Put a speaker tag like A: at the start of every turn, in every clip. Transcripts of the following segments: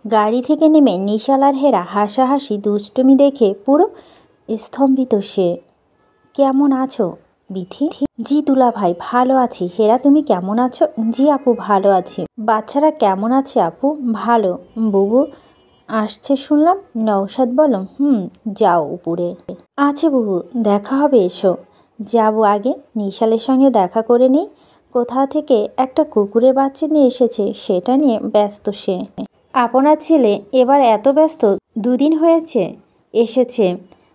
A: গাড়ি থেকে নেমে নিশাল আর হেরা হাসাহাসি দুষ্টুমি দেখে পুরো স্তম্ভিত সে। কেমন আছো বিথি? জি দুলা ভাই, ভালো আছি। হেরা, তুমি কেমন আছো? জি আপু, ভালো আছি। বাচ্চারা কেমন আছে আপু? ভালো। বুবু আসছে শুনলাম। নওশাদ বলো, যাও উপরে। আছে বুবু, দেখা হবে, এসো। যাবো, আগে নিশালের সঙ্গে দেখা করে নিই। কোথা থেকে একটা কুকুরের বাচ্চা নিয়ে এসেছে, সেটা নিয়ে ব্যস্ত সে। আপনার ছেলে এবার এত ব্যস্ত? দুদিন হয়েছে এসেছে,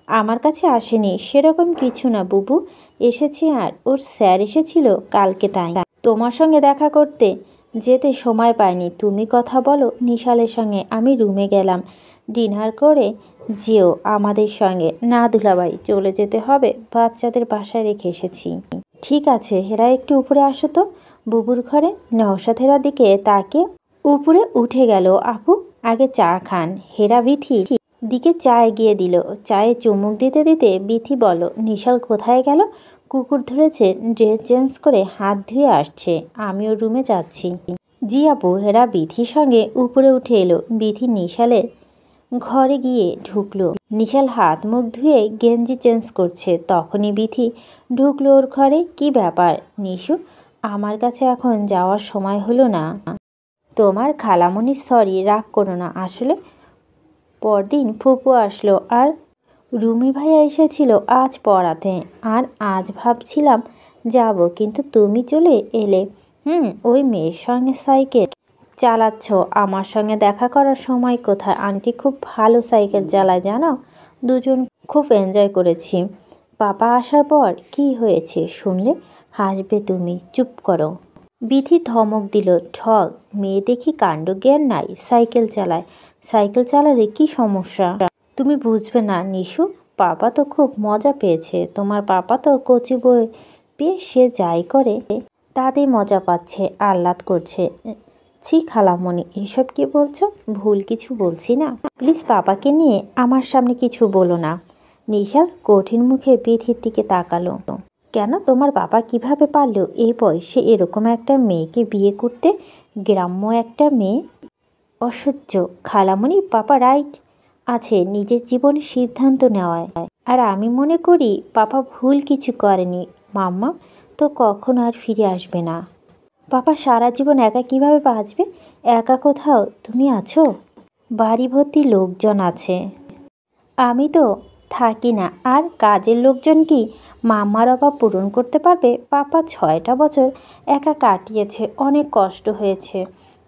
A: আমার কাছে আসেনি। সেরকম কিছু না বুবু, এসেছে আর ওর স্যার এসেছিল কালকে, তাই তোমার সঙ্গে দেখা করতে যেতে সময় পাইনি। তুমি কথা বলো নিশালের সঙ্গে, আমি রুমে গেলাম। ডিনার করে যেও আমাদের সঙ্গে। না দুলাভাই, চলে যেতে হবে, বাচ্চাদের বাসায় রেখে এসেছি। ঠিক আছে হেরা, একটু উপরে আসো তো বুবুর ঘরে। নওশাদ হেরার দিকে তাকে উপরে উঠে গেল। আপু আগে চা খান। হেরা বিথি দিকে চা এগিয়ে দিল। চায়ে চুমুক দিতে দিতে বিথি বলল, নিশাল কোথায় গেল? কুকুর ধরেছে, ড্রেস চেঞ্জ করে হাত ধুয়ে আসছে, আমিও রুমে যাচ্ছি। জি আপু। হেরা বিথির সঙ্গে উপরে উঠে এলো। বিথি নিশালের ঘরে গিয়ে ঢুকলো। নিশাল হাত মুখ ধুয়ে গেঞ্জি চেঞ্জ করছে, তখনই বিথি ঢুকলো ওর ঘরে। কি ব্যাপার নিশু, আমার কাছে এখন যাওয়ার সময় হলো না। তোমার খালামণি, সরি, রাগ করো না। আসলে পরদিন ফুপু আসলো আর রুমি ভাইয়া এসেছিল আজ পড়াতে, আর আজ ভাবছিলাম যাব, কিন্তু তুমি চলে এলে। ওই মেয়ের সঙ্গে সাইকেল চালাচ্ছ, আমার সঙ্গে দেখা করার সময় কোথায়? আন্টি খুব ভালো সাইকেল চালায় জানো, দুজন খুব এনজয় করেছি। পাপা আসার পর কি হয়েছে শুনলে হাসবে তুমি, চুপ করো। বিথি ধমক দিল। ঠক মেয়ে দেখি, কাণ্ডজ্ঞান নাই, সাইকেল চালায়। সাইকেল চালালে কি সমস্যা? তুমি বুঝবে না নিশু, পাপা তো খুব মজা পেয়েছে। তোমার পাপা তো কচি বই পেয়ে সে যাই করে তাতেই মজা পাচ্ছে, আহ্লাদ করছে। ছি খালামণি, এসব কি বলছো? ভুল কিছু বলছি না, প্লিজ পাপাকে নিয়ে আমার সামনে কিছু বলো না। নিশাল কঠিন মুখে বিথির দিকে তাকালো। কেন, তোমার বাবা কিভাবে পারলো এই বয়সে এরকম একটা মেয়েকে বিয়ে করতে? গ্রাম্য একটা মেয়ে, অসহ্য। খালামণি, পাপা রাইট আছে নিজের জীবনের সিদ্ধান্ত নেওয়ায়, আর আমি মনে করি পাপা ভুল কিছু করেনি। মাম্মা তো কখনো আর ফিরে আসবে না। পাপা সারা জীবন একা কিভাবে বাঁচবে? একা কোথাও তুমি আছো, বাড়ি ভর্তি লোকজন আছে, আমি তো থাকি না। আর কাজের লোকজন কি মাম্মার অভাব পূরণ করতে পারবে? পাপা 6টা বছর একা কাটিয়েছে, অনেক কষ্ট হয়েছে।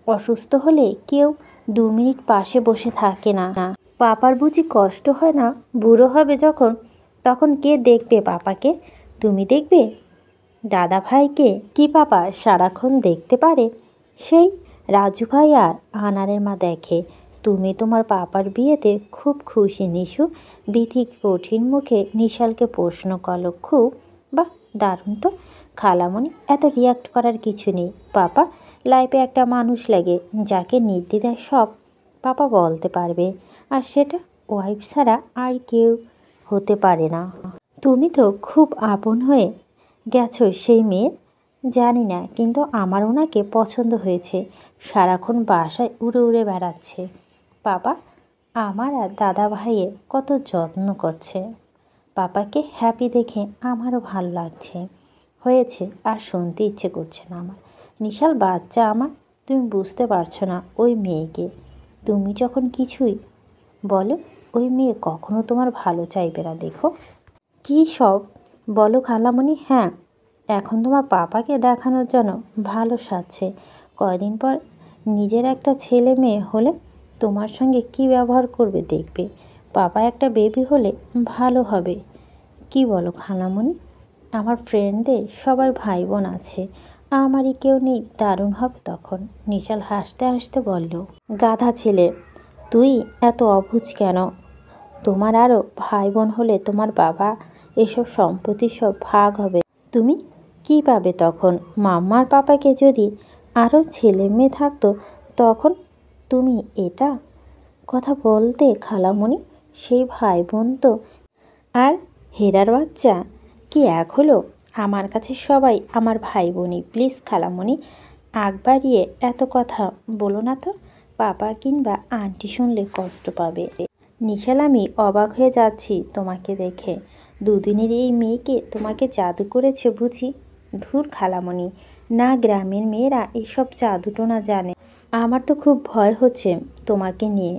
A: অসুস্থ হলে কেউ 2 মিনিট পাশে বসে থাকে না। পাপার বুঝি কষ্ট হয় না? বুড়ো হবে যখন, তখন কে দেখবে পাপাকে? তুমি দেখবে? দাদা ভাইকে কি পাপা সারাক্ষণ দেখতে পারে? সেই রাজু ভাই আর আনারের মা দেখে। তুমি তোমার পাপার বিয়েতে খুব খুশি নিশু? বিথি কঠিন মুখে নিশালকে প্রশ্ন করলো। খুব? বাহ, দারুণ তো। খালামণি, এত রিয়াক্ট করার কিছু নেই। পাপা লাইফে একটা মানুষ লাগে যাকে নির্দ্বিধায় সব পাপা বলতে পারবে, আর সেটা ওয়াইফ ছাড়া আর কেউ হতে পারে না। তুমি তো খুব আপন হয়ে গেছো সেই মেয়ের। জানি না, কিন্তু আমার ওনাকে পছন্দ হয়েছে। সারাক্ষণ বাসায় উড়ে উড়ে বেড়াচ্ছে। বাবা আমার আর দাদা ভাইয়ের কত যত্ন করছে। পাপাকে হ্যাপি দেখে আমারও ভালো লাগছে। হয়েছে, আর শুনতে ইচ্ছে করছে না আমার। নিশাল বাচ্চা আমার, তুমি বুঝতে পারছো না ওই মেয়েকে। তুমি যখন কিছুই বলো, ওই মেয়ে কখনো তোমার ভালো চাইবে না। দেখো কী সব বলো খালামণি। হ্যাঁ, এখন তোমার পাপাকে দেখানোর জন্য ভালো সাজছে। কয়দিন পর নিজের একটা ছেলে মেয়ে হলে তোমার সঙ্গে কি ব্যবহার করবে দেখবে। পাপা একটা বেবি হলে ভালো হবে। কি বলো খালামণি? আমার ফ্রেন্ডদের সবার ভাই বোন আছে, আমারই কেউ নেই, দারুণ হবে তখন। নিশাল হাসতে হাসতে বলল, গাধা ছেলে তুই, এত অবুঝ কেন? তোমার আরও ভাই বোন হলে তোমার বাবা এসব সম্পত্তি সব ভাগ হবে, তুমি কি পাবে তখন? মাম্মার পাপাকে যদি আরও ছেলে মেয়ে থাকতো তখন তুমি এটা কথা বলতে খালামণি? সেই ভাই বোন তো। আর হেরার বাচ্চা কি এক হলো? আমার কাছে সবাই আমার ভাই বোনই। প্লিজ খালামণি, আগ বাড়িয়ে এত কথা বলো না তো। পাপা কিংবা আন্টি শুনলে কষ্ট পাবে। নিশাল, আমি অবাক হয়ে যাচ্ছি তোমাকে দেখে। দুদিনের এই মেয়েকে তোমাকে জাদু করেছে বুঝি? ধুর খালামণি, না গ্রামের মেয়েরা এসব জাদুটোনা জানে। আমার তো খুব ভয় হচ্ছে তোমাকে নিয়ে।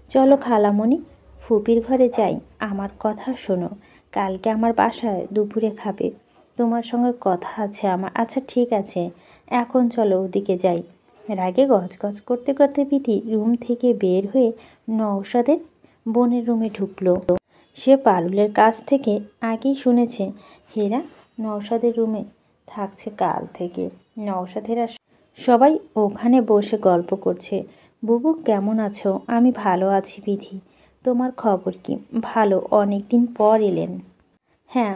A: চলো খালামণি, ফুপির ঘরে যাই। আমার কথা শোনো, কালকে আমার বাসায় দুপুরে খাবে। তোমার সঙ্গে কথা আছে আমার। আচ্ছা ঠিক আছে, এখন চলো ওদিকে যাই। রাগে গজগজ করতে করতে বিধি রুম থেকে বের হয়ে নওশাদের বোনের রুমে ঢুকলো। সে পারুলের কাছ থেকে আগেই শুনেছে হেরা নওশাদের রুমে থাকছে কাল থেকে। নওশাদ হেরা সবাই ওখানে বসে গল্প করছে। বুবু কেমন আছো? আমি ভালো আছি বিধি। তোমার খবর কি? ভালো, অনেক দিন পর এলেন। হ্যাঁ,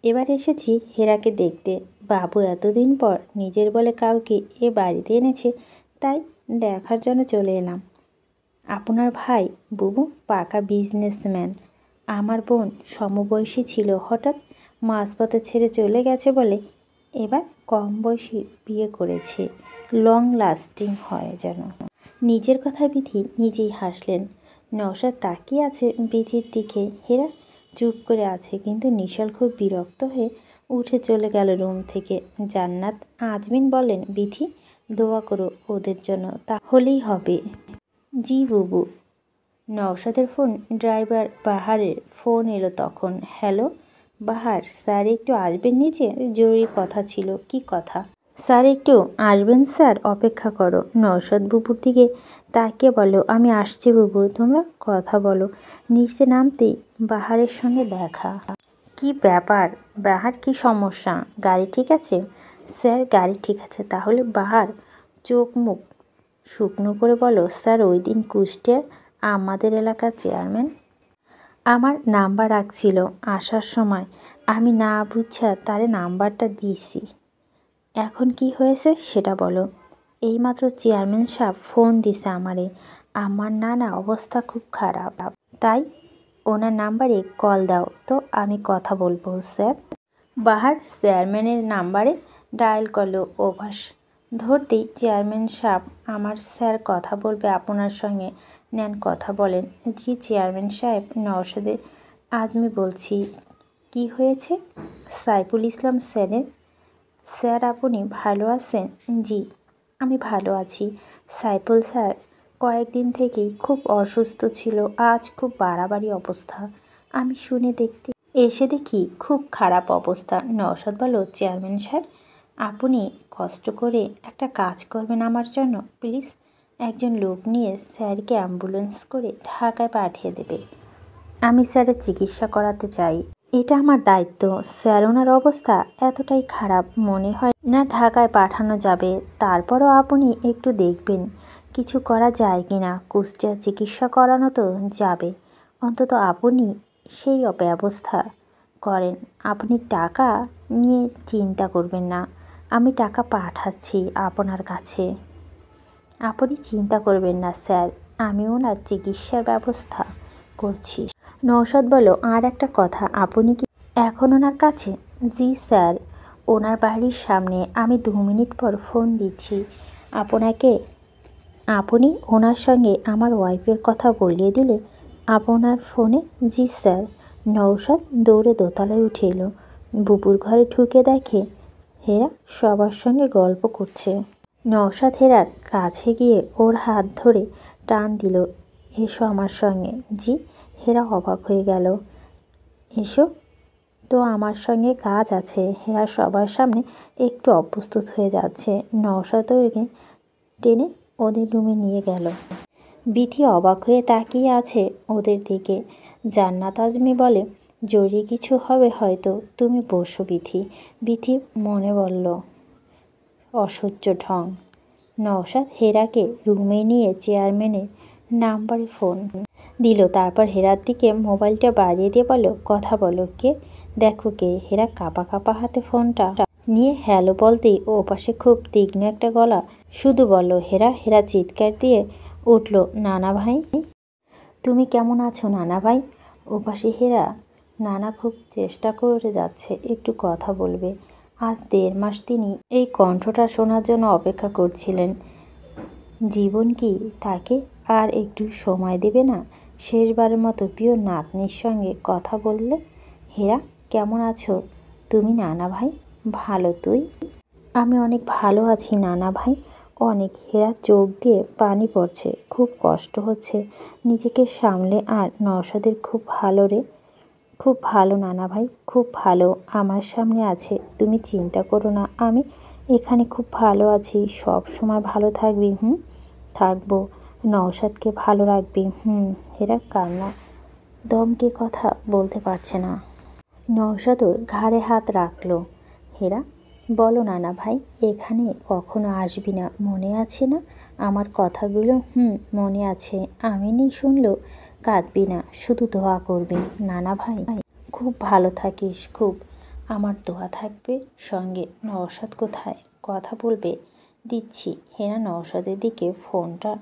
A: এবার এসেছি হেরাকে দেখতে। বাবু এতদিন পর নিজের বলে কাউকে এ বাড়িতে এনেছে, তাই দেখার জন্য চলে এলাম। আপনার ভাই বুবু পাকা বিজনেসম্যান। আমার বোন সমবয়সী ছিল, হঠাৎ মাঝপথে ছেড়ে চলে গেছে বলে এবার কম বয়সী বিয়ে করেছে। লং লাস্টিং হয় যেন। নিজের কথা বিধি নিজেই হাসলেন। নওশাদ তাকিয়ে আছে বিধির দিকে। হেরা চুপ করে আছে, কিন্তু নিশাল খুব বিরক্ত হয়ে উঠে চলে গেল রুম থেকে। জান্নাত আজমিন বলেন, বিধি দোয়া করো ওদের জন্য, তাহলেই হবে। জি বুবু। নওশাদের ফোন ড্রাইভার বাহারের ফোন এলো তখন। হ্যালো বাহার, স্যার একটু আসবেন নিচে, জরুরি কথা ছিল। কি কথা? স্যার একটু আসবেন স্যার, অপেক্ষা করো। নওশাদ বুবুর দিকে তাকিয়ে বলো, আমি আসছি বুবু, তোমরা কথা বলো। নিচে নামতেই বাহারের সঙ্গে দেখা। কি ব্যাপার বাহার, কি সমস্যা? গাড়ি ঠিক আছে? স্যার গাড়ি ঠিক আছে। তাহলে বাহার চোখ মুখ শুকনো করে বলো, স্যার ওই দিন কুষ্টিয়ার আমাদের এলাকার চেয়ারম্যান আমার নাম্বার রাখছিল আসার সময়, আমি না বুঝছা তারে নাম্বারটা দিয়েছি। এখন কি হয়েছে সেটা বলো। এইমাত্র চেয়ারম্যান সাহেব ফোন দিছে আমারে। আমার নানা অবস্থা খুব খারাপ, তাই ওনার নাম্বারে কল দাও তো, আমি কথা বলবো। স্যার বাহার চেয়ারম্যানের নাম্বারে ডায়াল করলো। ওভাস ধরতেই চেয়ারম্যান সাহেব, আমার স্যার কথা বলবে আপনার সঙ্গে, নেন কথা বলেন। জি চেয়ারম্যান সাহেব, নওশাদের আজমি বলছি। কি হয়েছে? সাইফুল ইসলাম স্যারের। স্যার আপনি ভালো আছেন? জি আমি ভালো আছি। সাইফুল স্যার কয়েকদিন থেকেই খুব অসুস্থ ছিল, আজ খুব বাড়াবাড়ি অবস্থা। আমি শুনে দেখতে এসে দেখি খুব খারাপ অবস্থা। নওশাদ বলো, চেয়ারম্যান সাহেব আপনি কষ্ট করে একটা কাজ করবেন আমার জন্য প্লিজ। একজন লোক নিয়ে স্যারকে অ্যাম্বুলেন্স করে ঢাকায় পাঠিয়ে দেবে। আমি স্যারের চিকিৎসা করাতে চাই, এটা আমার দায়িত্ব। স্যার ওনার অবস্থা এতটাই খারাপ মনে হয় না ঢাকায় পাঠানো যাবে। তারপরও আপনি একটু দেখবেন কিছু করা যায় কি না। কুষ্টিয়া চিকিৎসা করানো তো যাবে, অন্তত আপনি সেই ব্যবস্থা করেন। আপনি টাকা নিয়ে চিন্তা করবেন না, আমি টাকা পাঠাচ্ছি আপনার কাছে। আপনি চিন্তা করবেন না স্যার, আমি ওনার চিকিৎসার ব্যবস্থা করছি। নওশাদ বলো, আর একটা কথা, আপনি কি এখন ওনার কাছে? জি স্যার, ওনার বাড়ির সামনে। আমি 2 মিনিট পর ফোন দিচ্ছি আপনাকে। আপনি ওনার সঙ্গে আমার ওয়াইফের কথা বলিয়ে দিলে আপনার ফোনে। জি স্যার। নওশাদ দৌড়ে দোতলায় উঠে এলো। বুবুর ঘরে ঢুকে দেখে হেরা সবার সঙ্গে গল্প করছে। নওশাদ হেরার কাছে গিয়ে ওর হাত ধরে টান দিল, এসো আমার সঙ্গে। জি। হেরা অবাক হয়ে গেল। এসো তো, আমার সঙ্গে কাজ আছে। হেরা সবার সামনে একটু অপ্রস্তুত হয়ে যাচ্ছে। নওশাদ ওকে টেনে ওদের রুমে নিয়ে গেল। বিথি অবাক হয়ে তাকিয়ে আছে ওদের দিকে। জান্নাত আজমি বলে, জরুরি কিছু হবে হয়তো, তুমি বসো বিথি। বিথি মনে বলল, অসহ্য ঢং। নওশাদ হেরাকে রুমে নিয়ে চেয়ারম্যানের নাম্বারে ফোন দিল। তারপর হেরার দিকে মোবাইলটা বাড়িয়ে দিয়ে বলো, কথা বলো। কে? দেখো কে। হেরা কাঁপা কাঁপা হাতে ফোনটা নিয়ে হ্যালো বলতেই ও পাশে খুব তীক্ষ্ণ একটা গলা, শুধু বলল হেরা। হেরা চিৎকার দিয়ে উঠল, নানা ভাই। তুমি কেমন আছো নানা ভাই? ও পাশে হেরা। নানা খুব চেষ্টা করে যাচ্ছে একটু কথা বলবে। আজ 1.5 মাস তিনি এই কণ্ঠটা শোনার জন্য অপেক্ষা করছিলেন। জীবন কি তাকে আর একটু সময় দেবে না? শেষবারের মতো প্রিয় নাতনির সঙ্গে কথা বললে। হেরা, কেমন আছো তুমি নানা ভাই? ভালো, তুই? আমি অনেক ভালো আছি নানা ভাই, অনেক। হেরার চোখ দিয়ে পানি পড়ছে, খুব কষ্ট হচ্ছে নিজেকে সামলে। আর নওশাদের খুব ভালো রে? খুব ভালো নানা ভাই, খুব ভালো। আমার সামনে আছে, তুমি চিন্তা করো না। আমি এখানে খুব ভালো আছি। সব সময় ভালো থাকবি। থাকবো। নওশাদকে ভালো রাখবি। হেরা কান্না দমকে কথা বলতে পারছে না। নওশাদ ওর ঘাড়ে হাত রাখলো। হেরা, বলো নানা ভাই, এখানে কখনো আসবি না, মনে আছে না আমার কথাগুলো? মনে আছে। আমি নেই শুনলেও কাঁদবি না, শুধু দোয়া করবি নানা ভাই। খুব ভালো থাকিস, খুব। আমার দোয়া থাকবে সঙ্গে। নওশাদ কোথায়? কথা বলবে? দিচ্ছি। হেরা নওশাদের দিকে ফোনটা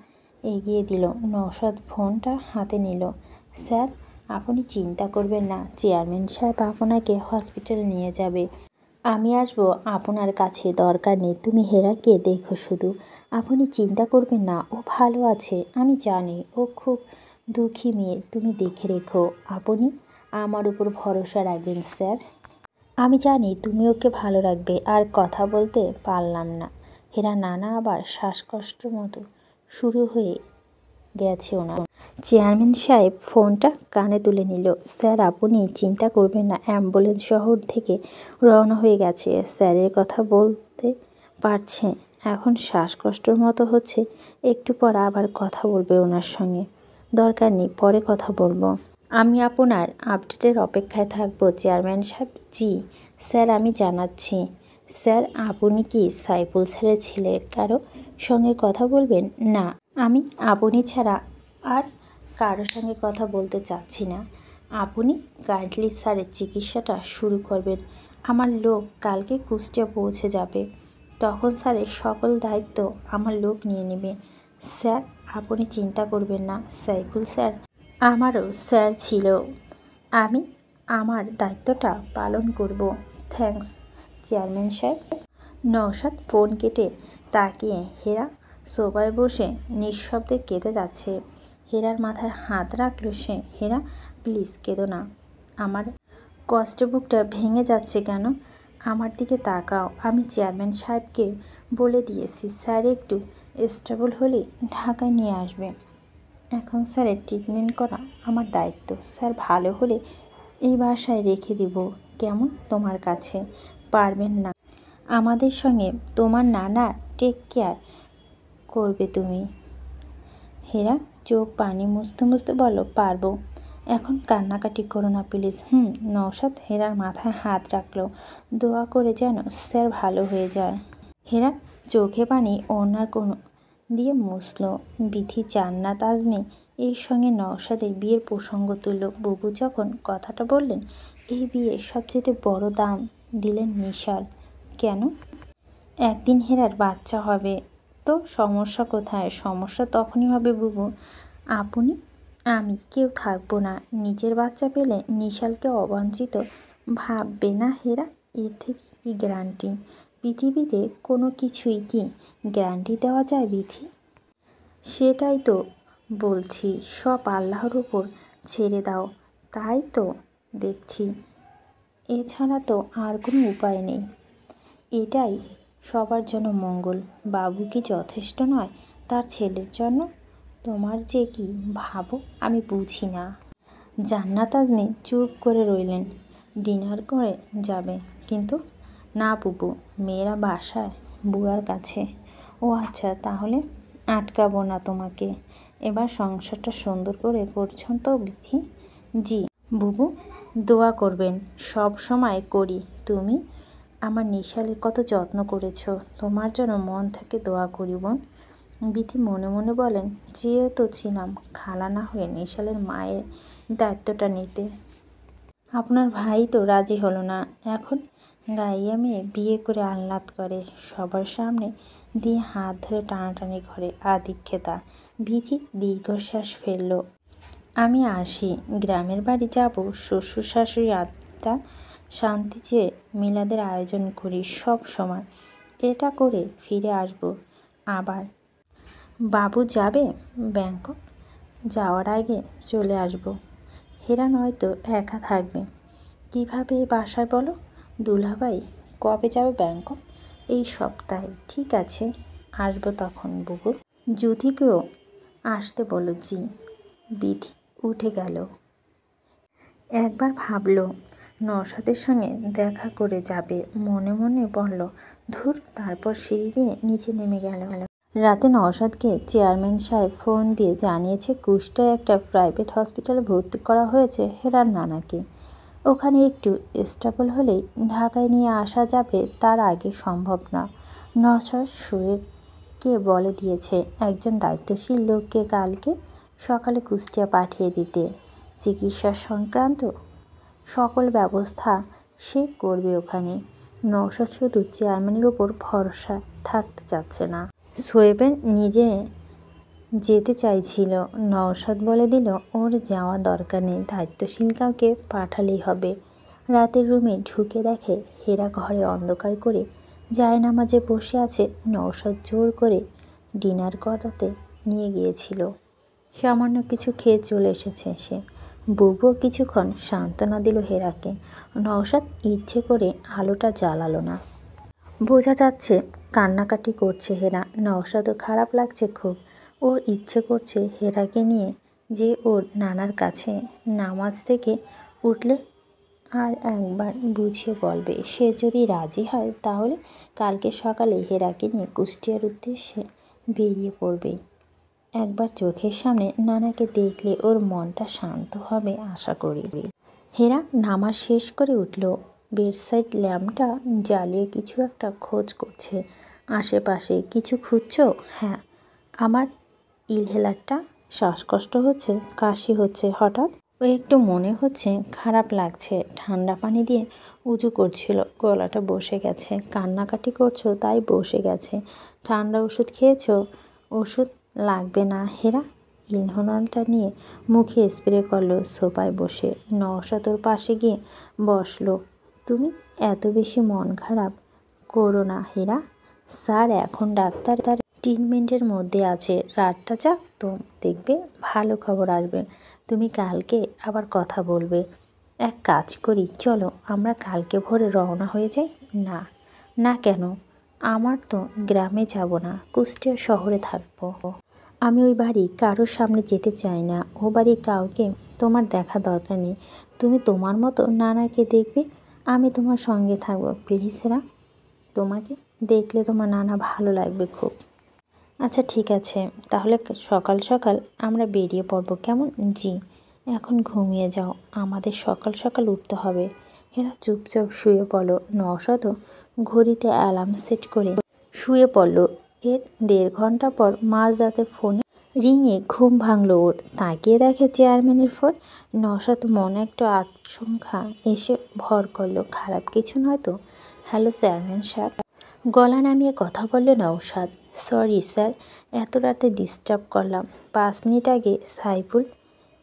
A: এগিয়ে দিল। নওশাদ ফোনটা হাতে নিল। স্যার, আপনি চিন্তা করবেন না, চেয়ারম্যান সাহেব আপনাকে হসপিটাল নিয়ে যাবে। আমি আসবো আপনার কাছে, দরকার নেই। তুমি হেরাকে দেখো শুধু, আপনি চিন্তা করবেন না, ও ভালো আছে। আমি জানি ও খুব দুঃখী মেয়ে, তুমি দেখে রেখো। আপনি আমার উপর ভরসা রাখবেন স্যার। আমি জানি তুমি ওকে ভালো রাখবে। আর কথা বলতে পারলাম না। হেরা নানা আবার শ্বাসকষ্ট মতো শুরু হয়ে গেছে ওনার। চেয়ারম্যান সাহেব ফোনটা কানে তুলে নিল। স্যার, আপনি চিন্তা করবেন না, অ্যাম্বুলেন্স শহর থেকে রওনা হয়ে গেছে। স্যারের কথা বলতে পারছে, এখন শ্বাসকষ্টর মতো হচ্ছে। একটু পর আবার কথা বলবে ওনার সঙ্গে। দরকার নেই, পরে কথা বলবো। আমি আপনার আপডেটের অপেক্ষায় থাকবো চেয়ারম্যান সাহেব। জি স্যার, আমি জানাচ্ছি। স্যার, আপনি কি সাইফুল স্যারের ছেলে কারো সঙ্গে কথা বলবেন? না, আমি আপনি ছাড়া আর কারোর সঙ্গে কথা বলতে চাচ্ছি না। আপনি কাইন্ডলি স্যারের চিকিৎসাটা শুরু করবেন। আমার লোক কালকে কুষ্টিয়া পৌঁছে যাবে, তখন স্যারের সকল দায়িত্ব আমার লোক নিয়ে নেবে। স্যার, আপনি চিন্তা করবেন না। সাইফুল স্যার আমারও স্যার ছিল, আমি আমার দায়িত্বটা পালন করব। থ্যাঙ্কস চেয়ারম্যান সাহেব। নওশাদ ফোন কেটে তাকিয়ে হেরা সোফায় বসে নিঃশব্দে কেঁদে যাচ্ছে। হেরার মাথায় হাত রাখল সে। হেরা, প্লিজ কেঁদো না। আমার কষ্ট বুকটা ভেঙে যাচ্ছে কেন? আমার দিকে তাকাও। আমি চেয়ারম্যান সাহেবকে বলে দিয়েছি, স্যার একটু স্টেবল হলে ঢাকায় নিয়ে আসবে। এখন স্যারের ট্রিটমেন্ট করা আমার দায়িত্ব। স্যার ভালো হলে এই বাসায় রেখে দিব। কেমন তোমার কাছে? পারবেন না? আমাদের সঙ্গে তোমার নানা টেক কেয়ার করবে তুমি। হেরা চোখ পানি মুছতে মুছতে বলো, পারবো। এখন কান্নাকাটি করো না প্লিজ। নওশাদ হেরার মাথায় হাত রাখলো। দোয়া করে যেন স্যার ভালো হয়ে যায়। হেরা চোখে পানি ওনার কোনো দিয়ে মুছল। বিথি, জান্নাত, আজমি এর সঙ্গে নওশাদের বিয়ের প্রসঙ্গ তুলল। বুবু যখন কথাটা বললেন, এই বিয়ে সবচেয়ে বড় দাম দিলেন নিশাল। কেন? একদিন হেরার বাচ্চা হবে তো সমস্যা কোথায়? সমস্যা তখনই হবে বুবু, আপনি আমি কেউ থাকবো না। নিজের বাচ্চা পেলে নিশালকে অবাঞ্ছিত ভাববে না হেরা? এর থেকে কি গ্যারান্টি? পৃথিবীতে কোনো কিছুই কি গ্যারান্টি দেওয়া যায় বিথি? সেটাই তো বলছি, সব আল্লাহর উপর ছেড়ে দাও। তাই তো দেখছি, এছাড়া তো আর কোনো উপায় নেই। এটাই সবার জন্য মঙ্গল। বাবু কি যথেষ্ট নয় তার ছেলের জন্য? তোমার যে কি ভাবো আমি বুঝি না। জান্নাত আজমি চুপ করে রইলেন। ডিনার করে যাবে কিন্তু? না বুবু, মেয়েরা বাসায় বুয়ার কাছে। ও আচ্ছা, তাহলে আটকাবো না তোমাকে। এবার সংসারটা সুন্দর করে করছেন তো বিধি? জি বুবু, দোয়া করবেন। সব সময় করি। তুমি আমার নিশালের কত যত্ন করেছ, তোমার জন্য মন থেকে দোয়া করি বোন। বিথি মনে মনে বলেন, চেয়েও তো ছিলাম খালা না হয়ে নিশালের মায়ের দায়িত্বটা নিতে। আপনার ভাই তো রাজি হলো না। এখন গাইয়া মেয়ে বিয়ে করে আহ্লাদ করে, সবার সামনে দিয়ে হাত ধরে টানাটানি করে আদিক্ষেতা। বিথি দীর্ঘশ্বাস ফেলল। আমি আসি, গ্রামের বাড়ি যাব, শ্বশুর শাশুড়ি আত্মা শান্তি চেয়ে মিলাদের আয়োজন করি সব সময়। এটা করে ফিরে আসব আবার। বাবু যাবে ব্যাংকক? যাওয়ার আগে চলে আসব। হেরা নয়তো একা থাকবে কিভাবে এই বাসায় বলো? দুলাভাই কবে যাবে ব্যাংকক? এই সপ্তাহে। ঠিক আছে, আসবো তখন বুবু। যুথিকেও আসতে বলো জি। বিধি উঠে গেল। একবার ভাবলো নওশাদের সঙ্গে দেখা করে যাবে, মনে মনে বলল ধুর, তারপর সিঁড়ি দিয়ে নিচে নেমে গেল। রাতে নওশাদকে চেয়ারম্যান সাহেব ফোন দিয়ে জানিয়েছে কুষ্টায় একটা প্রাইভেট হসপিটালে ভর্তি করা হয়েছে হেরার নানাকে। ওখানে একটু স্টেবল হলেই ঢাকায় নিয়ে আসা যাবে, তার আগে সম্ভব না। নওশাদ শোয়েবকে বলে দিয়েছে একজন দায়িত্বশীল লোককে কালকে সকালে কুষ্টিয়া পাঠিয়ে দিতে। চিকিৎসা সংক্রান্ত সকল ব্যবস্থা সে করবে ওখানে। নওশাদ শুধু চেয়ারম্যানের ওপর ভরসা থাকতে চাচ্ছে না, শোয়েবের নিজে যেতে চাইছিল। নওশাদ বলে দিল ওর যাওয়া দরকার নেই, দায়িত্বশীল কাউকে পাঠালেই হবে। রাতের রুমে ঢুকে দেখে হেরা ঘরে অন্ধকার করে জায়নামাজে বসে আছে। নওশাদ জোর করে ডিনার করাতে নিয়ে গিয়েছিল। সামান্য কিছু খেয়ে চলে এসেছে সে। বুবুও কিছুক্ষণ সান্ত্বনা দিল হেরাকে। নওশাদ ইচ্ছে করে আলোটা জ্বালালো না। বোঝা যাচ্ছে কান্নাকাটি করছে হেরা। নওশাদও খারাপ লাগছে খুব। ওর ইচ্ছে করছে হেরাকে নিয়ে যে ওর নানার কাছে নামাজ থেকে উঠলে আর একবার বুঝিয়ে বলবে। সে যদি রাজি হয় তাহলে কালকে সকালে হেরাকে নিয়ে কুষ্টিয়ার উদ্দেশ্যে বেরিয়ে পড়বে। একবার চোখের সামনে নানাকে দেখলে ওর মনটা শান্ত হবে আশা করি। হেরা নামাজ শেষ করে উঠল। বেডসাইড ল্যাম্পটা জ্বালিয়ে কিছু একটা খোঁজ করছে আশেপাশে। কিছু খুঁজছো? হ্যাঁ, আমার ইনহেলারটা। শ্বাসকষ্ট হচ্ছে, কাশি হচ্ছে হঠাৎ। ও একটু মনে হচ্ছে খারাপ লাগছে। ঠান্ডা পানি দিয়ে উজু করছিল, গলাটা বসে গেছে। কান্নাকাটি করছো তাই বসে গেছে। ঠান্ডা ওষুধ খেয়েছো? ওষুধ লাগবে না হেরা। ইনহেলারটা নিয়ে মুখে স্প্রে করলো সোফায় বসে। নওশাদ ওর পাশে গিয়ে বসলো। তুমি এত বেশি মন খারাপ করো না হেরা। স্যার এখন ডাক্তার তার ট্রিটমেন্টের মধ্যে আছে। রাতটা যাক তো, দেখবে ভালো খবর আসবে। তুমি কালকে আবার কথা বলবে। এক কাজ করি, চলো আমরা কালকে ভোরে রওনা হয়ে যাই। না না, কেন? আমার তো গ্রামে যাব না, কুষ্টিয়া শহরে থাকবো। আমি ওই বাড়ি কারোর সামনে যেতে চাই না। ও বাড়ি কাউকে তোমার দেখা দরকার নেই। তুমি তোমার মতো নানাকে দেখবে, আমি তোমার সঙ্গে থাকবো। প্লিজ হেরা, তোমাকে দেখলে তোমার নানা ভালো লাগবে খুব। আচ্ছা ঠিক আছে, তাহলে সকাল সকাল আমরা বেরিয়ে পড়বো, কেমন? জি। এখন ঘুমিয়ে যাও, আমাদের সকাল সকাল উঠতে হবে। এরা চুপচাপ শুয়ে পড়ল। নওশাদও ঘড়িতে অ্যালার্ম সেট করে শুয়ে পড়ল। এর 1.5 ঘন্টা পর মাঝরাতে ফোনে রিংয়ে ঘুম ভাঙল ওর। তাকিয়ে দেখে চেয়ারম্যানের ফোন। নওশাদ মনে একটু আশঙ্কা এসে ভর করলো, খারাপ কিছু নয় তো? হ্যালো চেয়ারম্যান সাহেব, গলা নামিয়ে কথা বলল নওশাদ। সরি স্যার, এত রাতে ডিস্টার্ব করলাম। 5 মিনিট আগে সাইফুল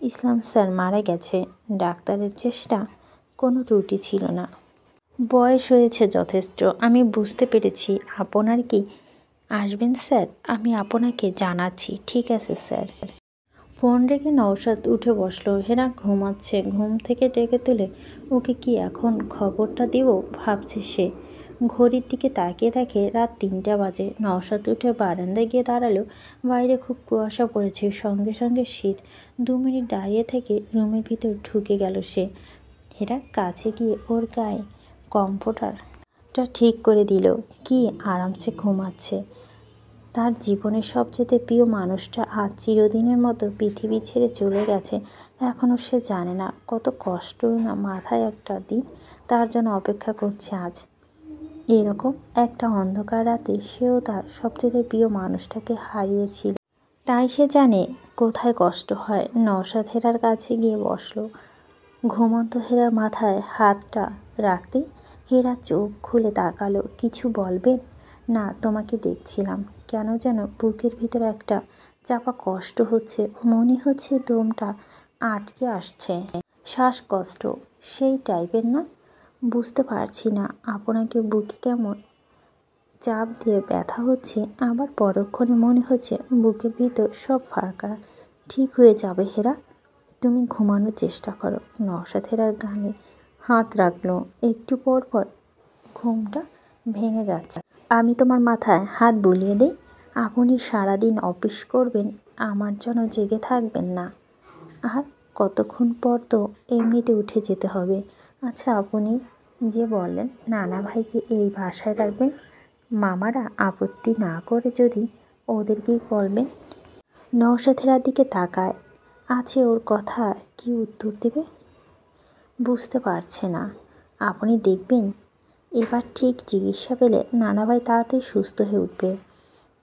A: ইসলাম স্যার মারা গেছে। ডাক্তারের চেষ্টা কোনো ত্রুটি ছিল না। বয়স হয়েছে যথেষ্ট। আমি বুঝতে পেরেছি। আপনার কি আসবেন স্যার? আমি আপনাকে জানাচ্ছি। ঠিক আছে স্যার। ফোন রেখে নওশাদ উঠে বসলো। হেরা ঘুমাচ্ছে। ঘুম থেকে ডেকে তুলে ওকে কি এখন খবরটা দিব ভাবছে সে। ঘড়ির দিকে তাকিয়ে দেখে রাত 3টা বাজে। নওশাদ উঠে বারান্দায় গিয়ে দাঁড়ালো। বাইরে খুব কুয়াশা পড়েছে, সঙ্গে সঙ্গে শীত। 2 মিনিট দাঁড়িয়ে থেকে রুমের ভিতর ঢুকে গেল সে। হেরার কাছে গিয়ে ওর গায়ে কমফোর্টারটা ঠিক করে দিল। কি আরামসে ঘুমাচ্ছে। তার জীবনের সবচেয়ে প্রিয় মানুষটা আজ চিরদিনের মতো পৃথিবী ছেড়ে চলে গেছে। এখনও সে জানে না কত কষ্ট না মাথায় একটা দিন তার জন্য অপেক্ষা করছে। আজ এরকম একটা অন্ধকার রাতে সেও তার সবচেয়ে প্রিয় মানুষটাকে হারিয়েছিল। তাই সে জানে কোথায় কষ্ট হয়। নওশাদ হেরার কাছে গিয়ে বসলো। ঘুমন্ত হেরার মাথায় হাতটা রাখতেই হেরা চোখ খুলে তাকালো। কিছু বলবেন? না, তোমাকে দেখছিলাম। কেন যেন বুকের ভিতরে একটা চাপা কষ্ট হচ্ছে। মনে হচ্ছে দমটা আটকে আসছে। শ্বাসকষ্ট সেই টাইপের না? বুঝতে পারছি না আপনাকে বুকে কেমন চাপ দিয়ে ব্যথা হচ্ছে, আবার পরক্ষণে মনে হচ্ছে বুকের ভিতর সব ফাঁকা। ঠিক হয়ে যাবে হেরা, তুমি ঘুমানোর চেষ্টা করো। নওশাদ হেরার গালে হাত রাখলো। একটু পর পর ঘুমটা ভেঙে যাচ্ছে। আমি তোমার মাথায় হাত বুলিয়ে দিই। আপনি সারাদিন অফিস করবেন, আমার জন্য জেগে থাকবেন না। আর কতক্ষণ পর তো এমনিতে উঠে যেতে হবে। আচ্ছা, আপনি যে বললেন নানা ভাইকে এই বাসায় রাখবেন, মামারা আপত্তি না করে যদি ওদেরকেই বলবেন। নওশাদ হেরার দিকে তাকায় আছে, ওর কথা কি উত্তর দেবে বুঝতে পারছে না। আপনি দেখবেন এবার ঠিক চিকিৎসা পেলে নানাভাই তাড়াতাড়ি সুস্থ হয়ে উঠবে।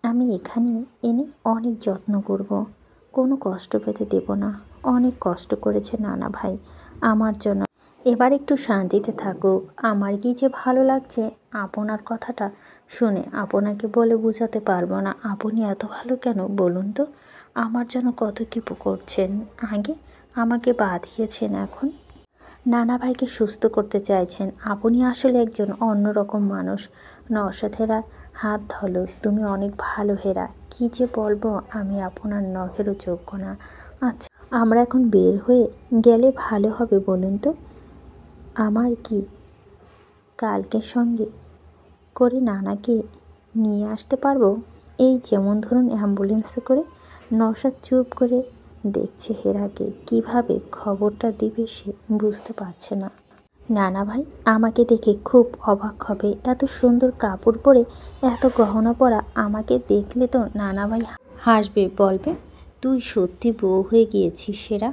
A: আমি এখানে এনে অনেক যত্ন করব, কোনো কষ্ট পেতে দেব না। অনেক কষ্ট করেছে নানা ভাই আমার জন্য, এবার একটু শান্তিতে থাকুক। আমার কি যে ভালো লাগছে আপনার কথাটা শুনে, আপনাকে বলে বোঝাতে পারবো না। আপনি এত ভালো কেন বলুন তো? আমার জন্য কত কী করছেন, আগে আমাকে বাঁধিয়েছেন, এখন নানা ভাইকে সুস্থ করতে চাইছেন। আপনি আসলে একজন অন্যরকম মানুষ। নওশাদ হেরার হাত ধরো। তুমি অনেক ভালো হেরা, কি যে বলবো, আমি আপনার নখেরও যোগ্য না। আচ্ছা, আমরা এখন বের হয়ে গেলে ভালো হবে বলুন তো? আমার কি কালকে সঙ্গে করে নানাকে নিয়ে আসতে পারবো? এই যেমন ধরুন অ্যাম্বুলেন্সে করে। নওশাদ চুপ করে দেখছে হেরাকে, কিভাবে খবরটা দিবে সে বুঝতে পারছে না। নানা ভাই আমাকে দেখে খুব অবাক হবে, এত সুন্দর কাপড় পরে, এত গহনা পরা। আমাকে দেখলে তো নানা ভাই হাসবে, বলবে তুই সত্যি বউ হয়ে গিয়েছিস সেরা।